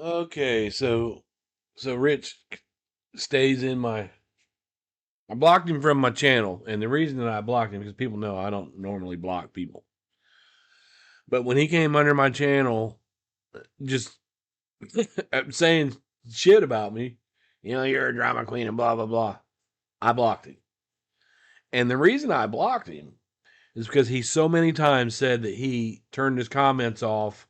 Okay, so Rich stays in my. I blocked him from my channel, and the reason that I blocked him because people know I don't normally block people. But when he came under my channel, just saying shit about me, you're a drama queen and blah blah blah. I blocked him, and the reason I blocked him is because he so many times said that he turned his comments off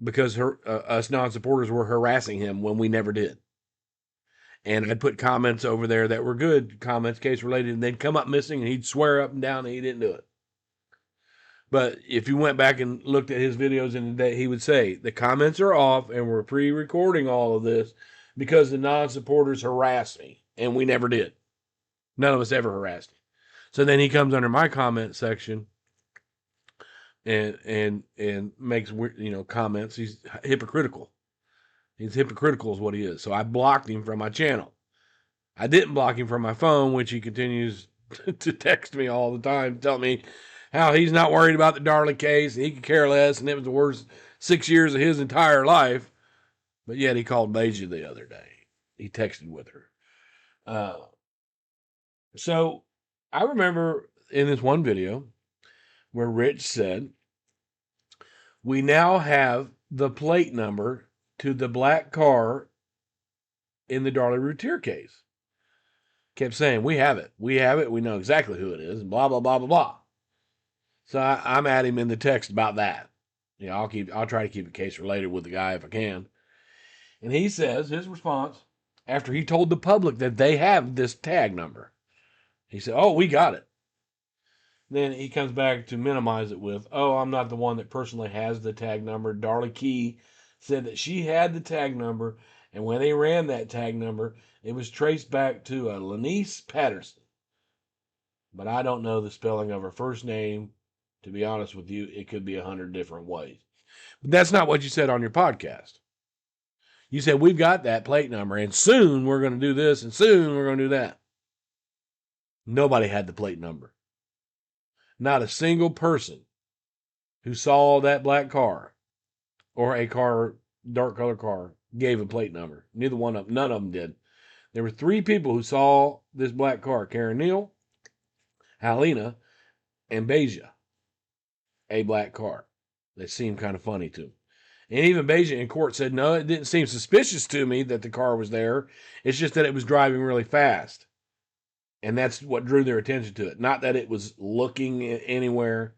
because us non-supporters were harassing him when we never did. And I'd put comments over there that were good comments, case related, and they'd come up missing, and he'd swear up and down that he didn't do it. But if you went back and looked at his videos in the day, he would say the comments are off, and we're pre-recording all of this because the non-supporters harassed me, and we never did. None of us ever harassed him. So then he comes under my comment section and makes comments. He's hypocritical. He's hypocritical is what he is. So I blocked him from my channel. I didn't block him from my phone, which he continues to text me all the time, tell me how he's not worried about the Darlie case and he could care less, and it was the worst 6 years of his entire life. But yet he called Beja the other day. He texted with her. So I remember in this one video where Rich said, we now have the plate number to the black car in the Darlie Routier case. Kept saying, we have it. We have it. We know exactly who it is. And blah, blah, blah, blah, blah. So I'm at him in the text about that. I'll try to keep it case related with the guy if I can. And he says, his response, after he told the public that they have this tag number, he said, oh, we got it. Then he comes back to minimize it with, oh, I'm not the one that personally has the tag number. Darlie Key said that she had the tag number, and when they ran that tag number, it was traced back to a Lenice Patterson. But I don't know the spelling of her first name. To be honest with you, it could be 100 different ways. But that's not what you said on your podcast. You said, we've got that plate number, and soon we're going to do this, and soon we're going to do that. Nobody had the plate number. Not a single person who saw that black car or a car, dark color car, gave a plate number. None of them did. There were 3 people who saw this black car: Karen Neal, Halina, and Beja. A black car. That seemed kind of funny to them. And even Beja in court said, no, it didn't seem suspicious to me that the car was there. It's just that it was driving really fast. And that's what drew their attention to it. Not that it was looking anywhere.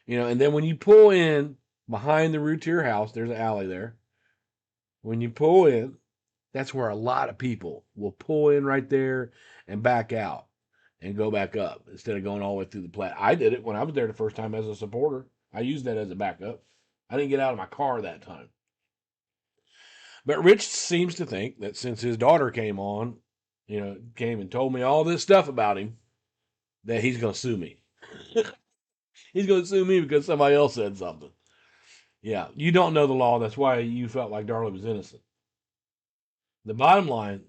And then when you pull in behind the Routier house, there's an alley there. When you pull in, that's where a lot of people will pull in right there and back out and go back up instead of going all the way through the plat. I did it when I was there the first time as a supporter. I used that as a backup. I didn't get out of my car that time. But Rich seems to think that since his daughter came on, came and told me all this stuff about him, that he's going to sue me. He's going to sue me because somebody else said something. Yeah, you don't know the law. That's why you felt like Darlie was innocent. The bottom line,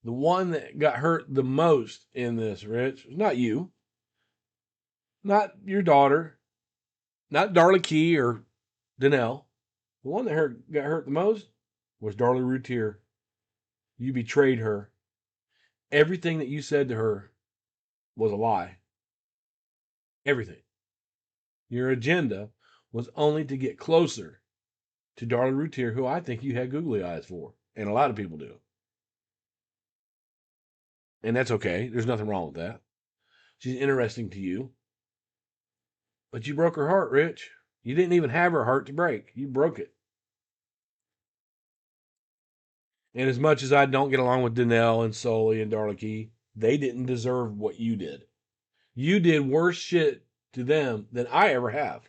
the one that got hurt the most in this, Rich, was not you, not your daughter, not Darlie Key or Danelle. The one that got hurt the most was Darlie Routier. You betrayed her. Everything that you said to her was a lie. Everything. Your agenda was only to get closer to Darlie Routier, who I think you had googly eyes for. And a lot of people do. And that's okay. There's nothing wrong with that. She's interesting to you. But you broke her heart, Rich. You didn't even have her heart to break. You broke it. And as much as I don't get along with Danelle and Sully and Darlie Key, they didn't deserve what you did. You did worse shit to them than I ever have.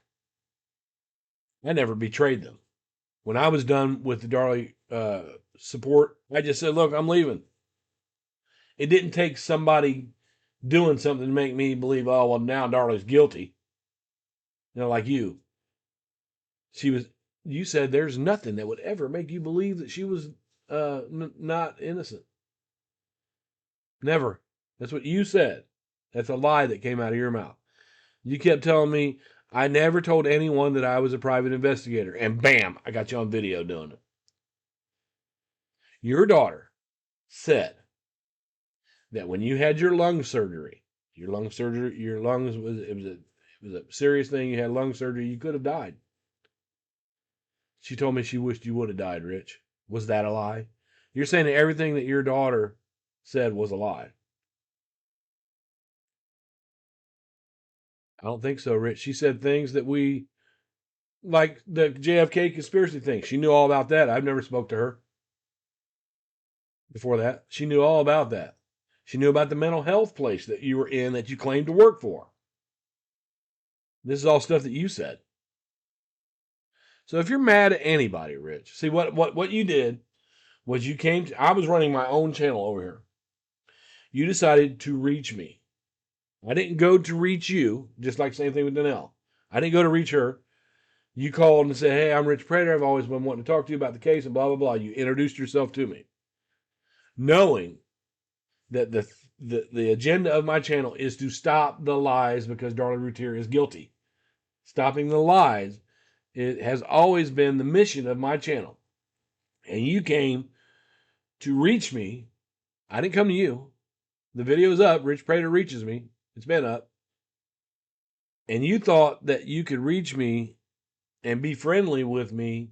I never betrayed them. When I was done with the Darlie support, I just said, look, I'm leaving. It didn't take somebody doing something to make me believe, oh, well, now Darlie's guilty. Like you. You said there's nothing that would ever make you believe that she was not innocent. Never. That's what you said. That's a lie that came out of your mouth. You kept telling me, I never told anyone that I was a private investigator. And bam, I got you on video doing it. Your daughter said that when you had your lungs, your lungs was a serious thing. You had lung surgery. You could have died. She told me she wished you would have died, Rich. Was that a lie? You're saying that everything that your daughter said was a lie. I don't think so, Rich. She said things that we, like the JFK conspiracy thing. She knew all about that. I've never spoke to her before that. She knew all about that. She knew about the mental health place that you were in that you claimed to work for. This is all stuff that you said. So if you're mad at anybody, Rich, see what you did was you came to, I was running my own channel over here. You decided to reach me. I didn't go to reach you, just like same thing with Danelle. I didn't go to reach her. You called and said, hey, I'm Rich Prater. I've always been wanting to talk to you about the case and blah, blah, blah. You introduced yourself to me. Knowing that the agenda of my channel is to stop the lies because Darlie Routier is guilty. Stopping the lies, it has always been the mission of my channel. And you came to reach me. I didn't come to you. The video's up. Rich Prater reaches me. It's been up. And you thought that you could reach me and be friendly with me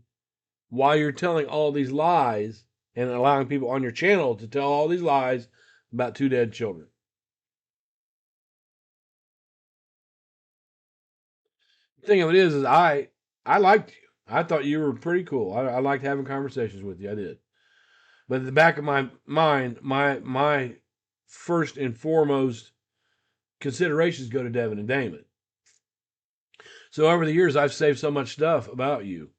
while you're telling all these lies and allowing people on your channel to tell all these lies about 2 dead children. The thing of it is I liked you. I thought you were pretty cool. I liked having conversations with you. I did. But at the back of my mind, my first and foremost considerations go to Devin and Damon. So over the years, I've saved so much stuff about you.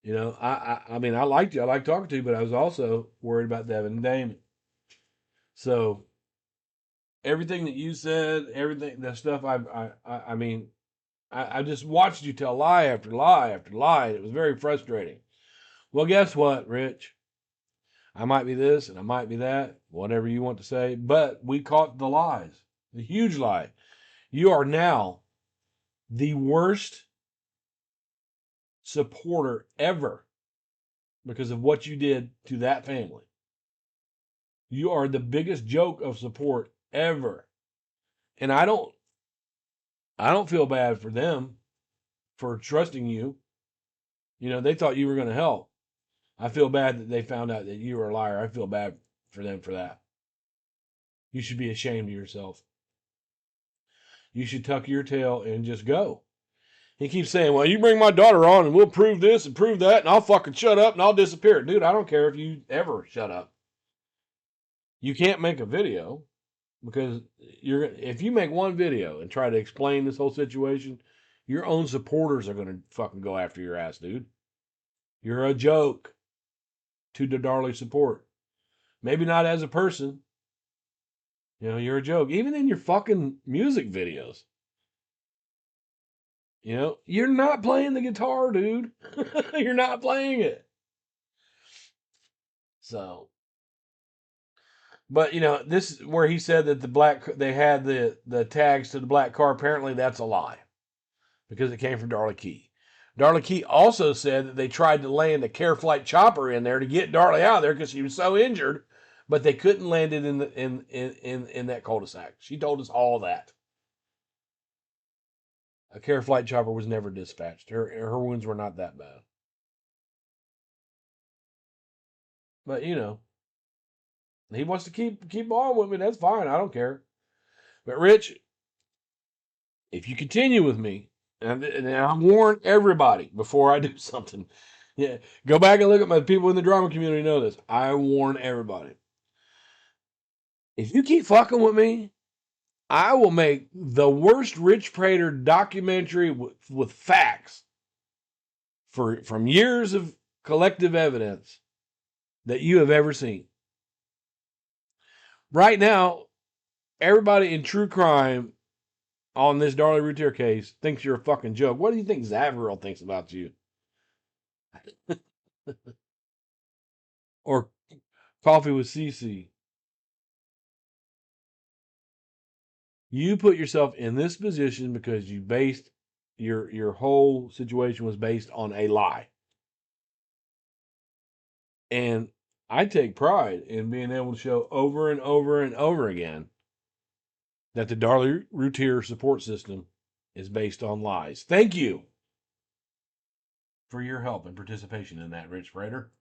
You know, I mean, I liked you. I liked talking to you, but I was also worried about Devin and Damon. So everything that you said, everything, that stuff, I mean, I just watched you tell lie after lie after lie. It was very frustrating. Well, guess what, Rich? I might be this and I might be that, whatever you want to say, but we caught the lies, the huge lie. You are now the worst supporter ever because of what you did to that family. You are the biggest joke of support ever. And I don't feel bad for them for trusting you. You know, they thought you were going to help. I feel bad that they found out that you were a liar. I feel bad for them for that. You should be ashamed of yourself. You should tuck your tail and just go. He keeps saying, well, you bring my daughter on and we'll prove this and prove that and I'll fucking shut up and I'll disappear. Dude, I don't care if you ever shut up. You can't make a video because if you make one video and try to explain this whole situation, your own supporters are going to fucking go after your ass, dude. You're a joke to the Darlie support. Maybe not as a person. You know, you're a joke. Even in your fucking music videos. You know, you're not playing the guitar, dude. You're not playing it. So, but you know, this is where he said that they had the tags to the black car. Apparently, that's a lie because it came from Darlie Key. Darlie Key also said that they tried to land a Care Flight chopper in there to get Darlie out of there because she was so injured, but they couldn't land it in that cul-de-sac. She told us all that. A Care Flight chopper was never dispatched. Her wounds were not that bad. But you know, he wants to keep on with me. That's fine. I don't care. But Rich, if you continue with me, and I warn everybody before I do something. Yeah, go back and look at my people in the drama community know this. I warn everybody. If you keep fucking with me, I will make the worst Rich Prater documentary with facts from years of collective evidence that you have ever seen. Right now, everybody in true crime on this Darlie Routier case thinks you're a fucking joke. What do you think Zaverill thinks about you? Or Coffee with CC? You put yourself in this position because you based your whole situation was based on a lie. And I take pride in being able to show over and over and over again that the Darlie Routier support system is based on lies. Thank you for your help and participation in that, Rich Prater.